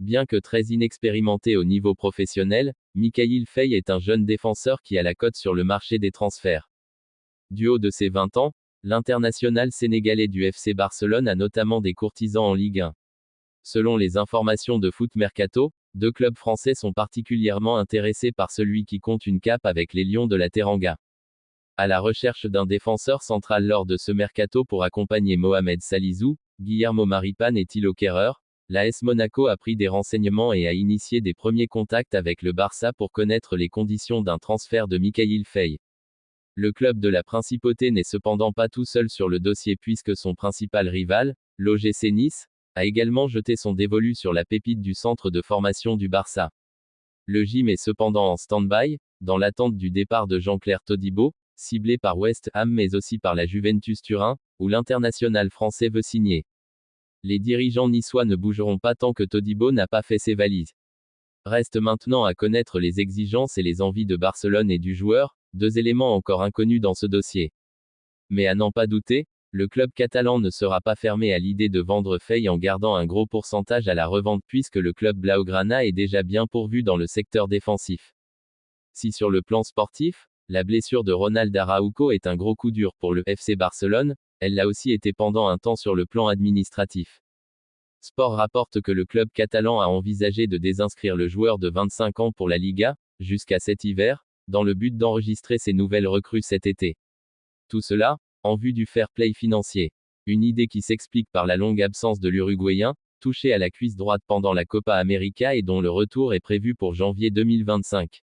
Bien que très inexpérimenté au niveau professionnel, Mikayil Faye est un jeune défenseur qui a la cote sur le marché des transferts. Du haut de ses 20 ans, l'international sénégalais du FC Barcelone a notamment des courtisans en Ligue 1. Selon les informations de Foot Mercato, 2 clubs français sont particulièrement intéressés par celui qui compte une cape avec les Lions de la Teranga. À la recherche d'un défenseur central lors de ce mercato pour accompagner Mohamed Salizou, Guillermo Maripane et Thilo Kehrer, l'AS Monaco a pris des renseignements et a initié des premiers contacts avec le Barça pour connaître les conditions d'un transfert de Mikayil Faye. Le club de la Principauté n'est cependant pas tout seul sur le dossier puisque son principal rival, l'OGC Nice, a également jeté son dévolu sur la pépite du centre de formation du Barça. Le gym est cependant en stand-by, dans l'attente du départ de Jean-Claire Todibo, ciblé par West Ham mais aussi par la Juventus Turin, où l'international français veut signer. Les dirigeants niçois ne bougeront pas tant que Todibo n'a pas fait ses valises. Reste maintenant à connaître les exigences et les envies de Barcelone et du joueur, 2 éléments encore inconnus dans ce dossier. Mais à n'en pas douter, le club catalan ne sera pas fermé à l'idée de vendre Faye en gardant un gros pourcentage à la revente puisque le club blaugrana est déjà bien pourvu dans le secteur défensif. Si sur le plan sportif, la blessure de Ronald Araujo est un gros coup dur pour le FC Barcelone, elle l'a aussi été pendant un temps sur le plan administratif. Sport rapporte que le club catalan a envisagé de désinscrire le joueur de 25 ans pour la Liga, jusqu'à cet hiver, dans le but d'enregistrer ses nouvelles recrues cet été. Tout cela, en vue du fair play financier. Une idée qui s'explique par la longue absence de l'Uruguayen, touché à la cuisse droite pendant la Copa América et dont le retour est prévu pour janvier 2025.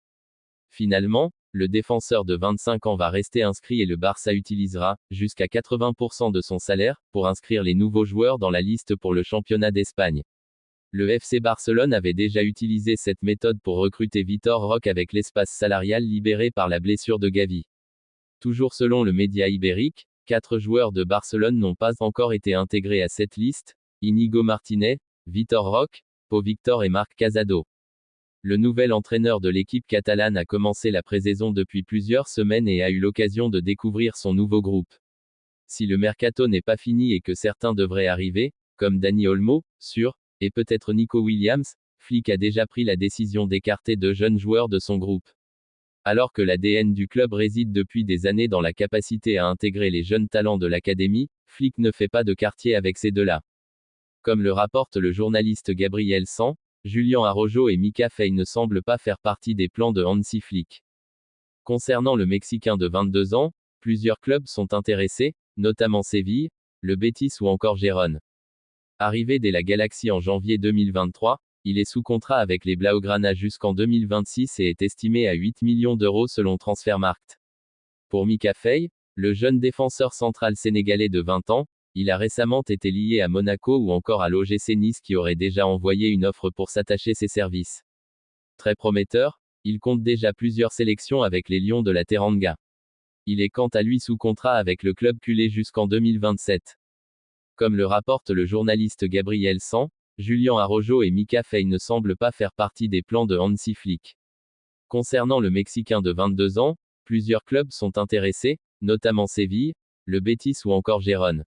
Finalement, le défenseur de 25 ans va rester inscrit et le Barça utilisera, jusqu'à 80% de son salaire, pour inscrire les nouveaux joueurs dans la liste pour le championnat d'Espagne. Le FC Barcelone avait déjà utilisé cette méthode pour recruter Vitor Roque avec l'espace salarial libéré par la blessure de Gavi. Toujours selon le média ibérique, 4 joueurs de Barcelone n'ont pas encore été intégrés à cette liste, Íñigo Martínez, Vitor Roque, Pau Victor et Marc Casado. Le nouvel entraîneur de l'équipe catalane a commencé la pré-saison depuis plusieurs semaines et a eu l'occasion de découvrir son nouveau groupe. Si le mercato n'est pas fini et que certains devraient arriver, comme Dani Olmo, sûr, et peut-être Nico Williams, Flick a déjà pris la décision d'écarter 2 jeunes joueurs de son groupe. Alors que l'ADN du club réside depuis des années dans la capacité à intégrer les jeunes talents de l'académie, Flick ne fait pas de quartier avec ces 2-là. Comme le rapporte le journaliste Gabriel San, Julian Araujo et Mika Faye ne semblent pas faire partie des plans de Hansi Flick. Concernant le Mexicain de 22 ans, plusieurs clubs sont intéressés, notamment Séville, le Betis ou encore Gérone. Arrivé dès la Galaxie en janvier 2023, il est sous contrat avec les Blaugrana jusqu'en 2026 et est estimé à 8 millions d'euros selon Transfermarkt. Pour Mika Faye, le jeune défenseur central sénégalais de 20 ans, il a récemment été lié à Monaco ou encore à l'OGC Nice qui aurait déjà envoyé une offre pour s'attacher ses services. Très prometteur, il compte déjà plusieurs sélections avec les Lions de la Teranga. Il est quant à lui sous contrat avec le club culé jusqu'en 2027. Comme le rapporte le journaliste Gabriel San, Julian Araujo et Mika Faye ne semblent pas faire partie des plans de Hansi Flick. Concernant le Mexicain de 22 ans, plusieurs clubs sont intéressés, notamment Séville, le Betis ou encore Gérone.